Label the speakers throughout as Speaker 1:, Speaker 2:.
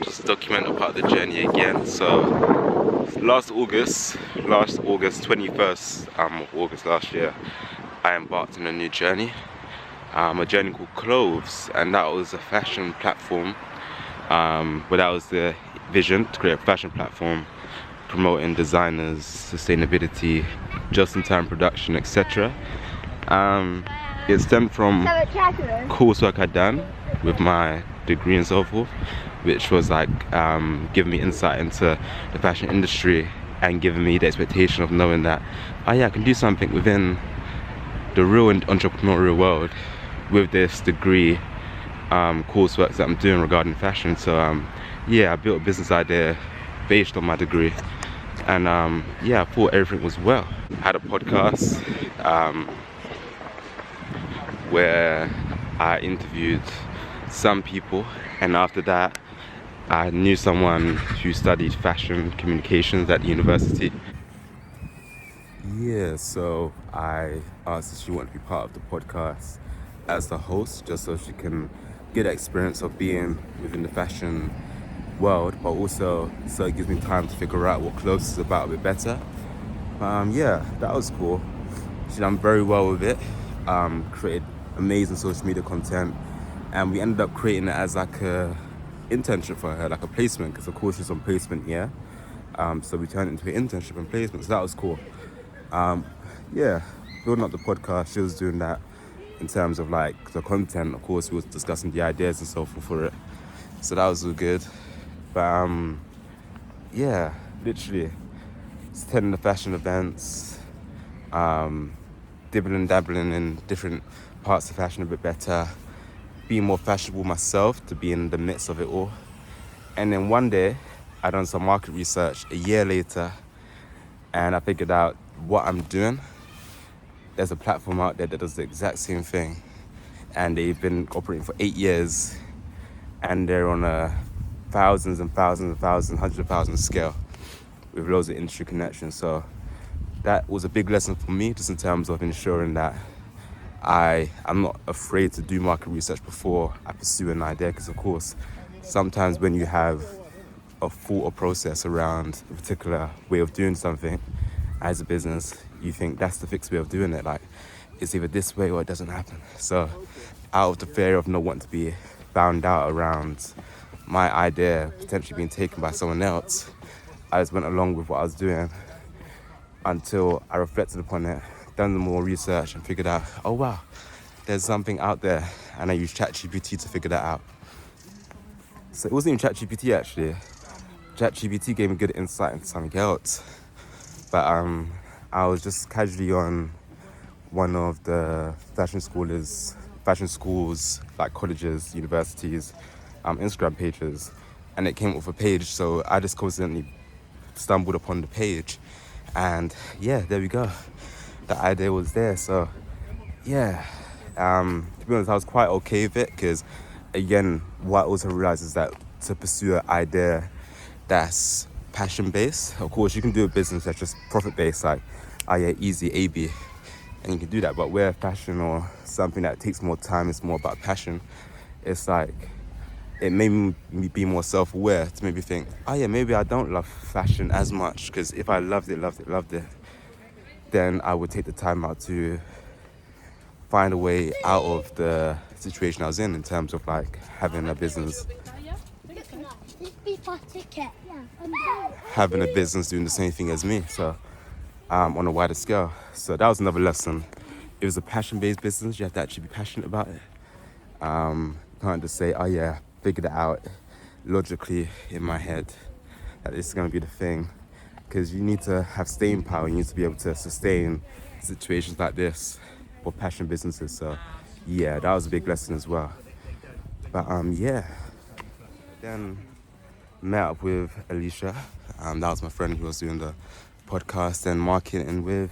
Speaker 1: just document a part of the journey again. So last August 21st of August last year, I embarked on a new journey, a journey called Clothes, and that was a fashion platform, but that was the vision, to create a fashion platform promoting designers, sustainability, just-in-time production, etc. It stemmed from coursework I'd done with my degree and so forth, which was like giving me insight into the fashion industry and giving me the expectation of knowing that, oh yeah, I can do something within the real and entrepreneurial world with this degree coursework that I'm doing regarding fashion. So yeah, I built a business idea based on my degree, and yeah, I thought everything was well. I had a podcast where I interviewed some people, and after that I knew someone who studied fashion communications at the university. Yeah, so I asked if she wanted to be part of the podcast as the host, just so she can get the experience of being within the fashion world, but also so it gives me time to figure out what Clothes is about a bit better. Yeah, that was cool. She done very well with it, created amazing social media content, and we ended up creating it as like a internship for her, like a placement, because of course she's on placement, yeah. So we turned it into an internship and placement, so that was cool. Yeah, building up the podcast, she was doing that in terms of like the content. Of course, we was discussing the ideas and so forth for it, so that was all good. But yeah, literally attending the fashion events, dibbling and dabbling in different parts of fashion a bit better, being more fashionable myself to be in the midst of it all. And then one day I done some market research a year later, and I figured out what I'm doing. There's a platform out there that does the exact same thing, and they've been operating for 8 years, and they're on a thousands and thousands and thousands, hundreds of thousands scale with loads of industry connections. So that was a big lesson for me, just in terms of ensuring that I'm not afraid to do market research before I pursue an idea, because of course sometimes when you have a thought or process around a particular way of doing something as a business, you think that's the fixed way of doing it, like it's either this way or it doesn't happen. So out of the fear of not wanting to be found out around my idea potentially being taken by someone else, I just went along with what I was doing until I reflected upon it, done more research, and figured out, oh wow, there's something out there, and I used ChatGPT to figure that out. So it wasn't even ChatGPT actually. ChatGPT gave me good insight into something else. But I was just casually on one of the fashion schools, like colleges, universities, Instagram pages, and it came up with a page. So I just coincidentally stumbled upon the page, and yeah, there we go. The idea was there. So yeah, to be honest, I was quite okay with it, because again, what I also realized is that to pursue an idea that's passion based, of course you can do a business that's just profit based, like yeah, easy AB, and you can do that. But where fashion or something that takes more time, it's more about passion, it's like it made me be more self-aware to maybe think, oh yeah, maybe I don't love fashion as much, because if I loved it, then I would take the time out to find a way out of the situation I was in terms of like having a business doing the same thing as me, so on a wider scale. So that was another lesson. It was a passion-based business. You have to actually be passionate about it. Can't just say, oh yeah, figured it out logically in my head that this is going to be the thing, because you need to have staying power. You need to be able to sustain situations like this for passion businesses. So yeah, that was a big lesson as well. But yeah, then met up with Alicia. That was my friend who was doing the podcast and marketing with.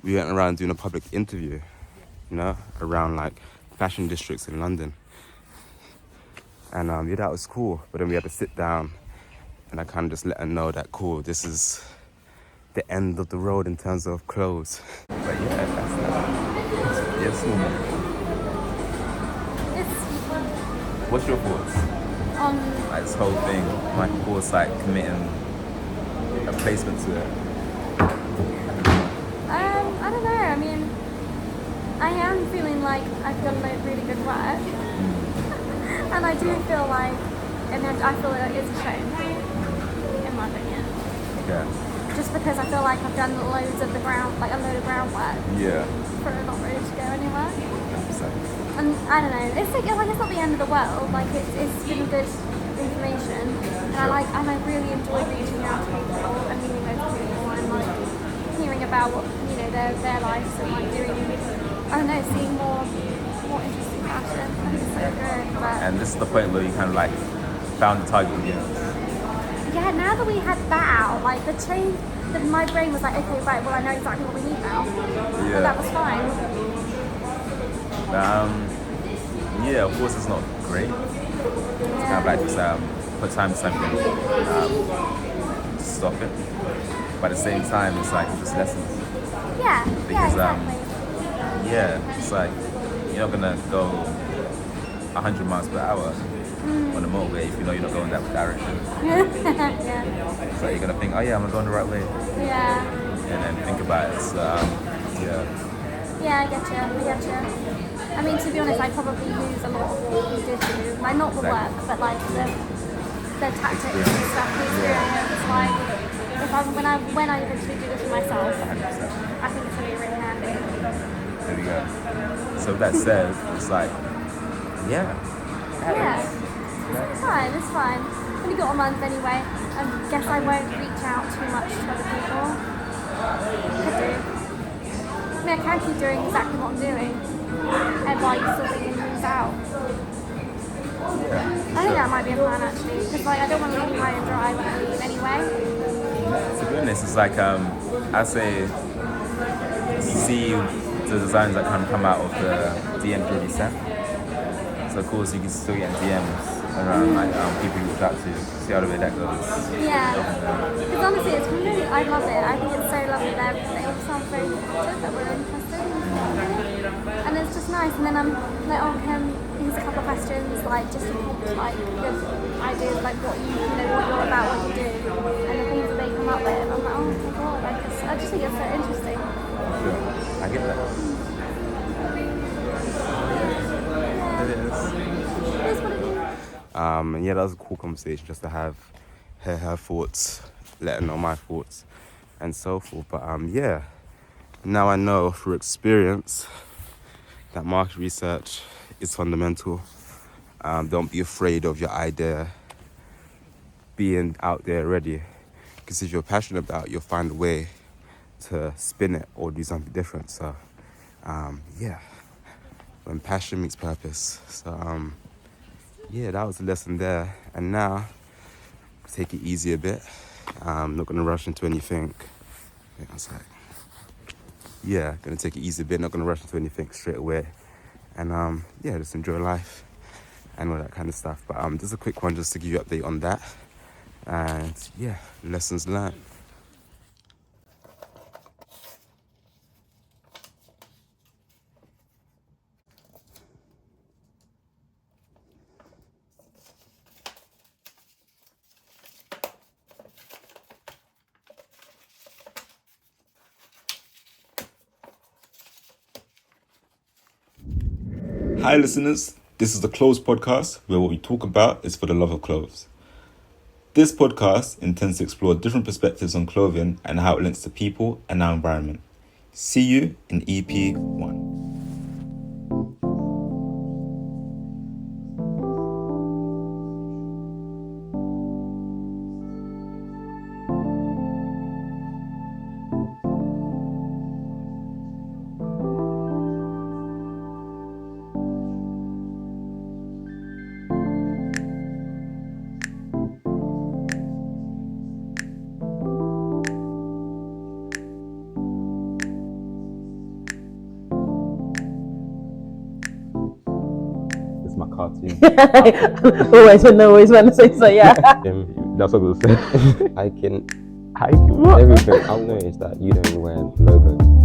Speaker 1: We went around doing a public interview, around like fashion districts in London. And yeah, that was cool. But then we had to sit down, and I kind of just let her know that, cool, this is the end of the road in terms of Clothes. But yeah, that's that. Yes, woman. What's your thoughts?
Speaker 2: Like this whole thing, Michael Kors like committing a placement to it.
Speaker 3: I don't know. I mean, I am feeling like I've done really good work, and I do feel like, and I feel like it's a shame, in my opinion.
Speaker 2: Yeah.
Speaker 3: Just because I feel like I've done loads of the ground, like a load of groundwork.
Speaker 2: Yeah.
Speaker 3: For it not really to go anywhere.
Speaker 2: 100%.
Speaker 3: And I don't know. It's like it's not the end of the world. Like it's been good information, and I really enjoy reaching out to people and meeting those people and like hearing about what their lives and like doing. I don't know, seeing more interesting fashion. I think it's so good. But
Speaker 2: And this is the point where you kind of like found the target audience.
Speaker 3: yeah, now that we had that out, like the change, my brain was like, okay, right, well I know exactly what we need now.
Speaker 2: Yeah.
Speaker 3: But that was fine.
Speaker 2: Yeah, of course it's not great. It's kind of like just put time to something, stop it. But at the same time, it's like just lessons.
Speaker 3: Yeah,
Speaker 2: Because,
Speaker 3: exactly.
Speaker 2: Yeah, it's like you're not gonna go 100 miles per hour on the motorway if you know you're not going that direction.
Speaker 3: Yeah.
Speaker 2: So you're gonna think, oh yeah, I'm going the right way,
Speaker 3: Yeah.
Speaker 2: and then think about it. So, yeah.
Speaker 3: Yeah, I get you. I mean, to be honest, I probably use a lot of what we did do. Like, not the work, but like the tactics and stuff, the experience. Like, when I eventually do this for myself,
Speaker 2: 100%.
Speaker 3: I think it's going to be really handy.
Speaker 2: There we go. So with that said, it's like, yeah.
Speaker 3: It's fine. Only got a month anyway. I guess I won't reach out too much to other people. Could do. I mean, I can keep doing exactly what I'm doing, and while you're still figuring things out. I think that might be a plan actually, because like I don't want to leave high and dry when I leave anyway.
Speaker 2: To be honest, it's like I say, see the designs that kind of come out of the DM you sent. So of course you can still get DMs around like people you reach out to, see how the way that goes.
Speaker 3: Yeah, because honestly, it's really, I love it. I think it's so lovely that they all sound very good, that we're interested in. And it's just nice. And then I'm like, oh, here's a couple of questions, like just to like good ideas, like what you're about, what you do, and the things that they come up with. I'm like, oh my god, I just think it's so interesting.
Speaker 2: I get that. It is.
Speaker 3: It is what it is.
Speaker 1: And yeah, that was a cool conversation just to have her thoughts, let her know my thoughts, and so forth. But yeah, now I know through experience that market research is fundamental. Don't be afraid of your idea being out there already, because if you're passionate about it, you'll find a way to spin it or do something different. So yeah, when passion meets purpose. So yeah, that was a lesson there. And now take it easy a bit. I'm not gonna rush into anything. I was like, yeah, gonna take it easy a bit, not gonna rush into anything straight away. And yeah, just enjoy life and all that kind of stuff. But just a quick one just to give you an update on that. And yeah, lessons learned.
Speaker 2: Hi listeners, this is the Clothes Podcast, where what we talk about is for the love of clothes. This podcast intends to explore different perspectives on clothing and how it links to people and our environment. See you in EP 1. It's my cartoon.
Speaker 4: always want to say so, yeah.
Speaker 1: That's what I was saying. Hiking, everything. I've noticed that you don't wear logo.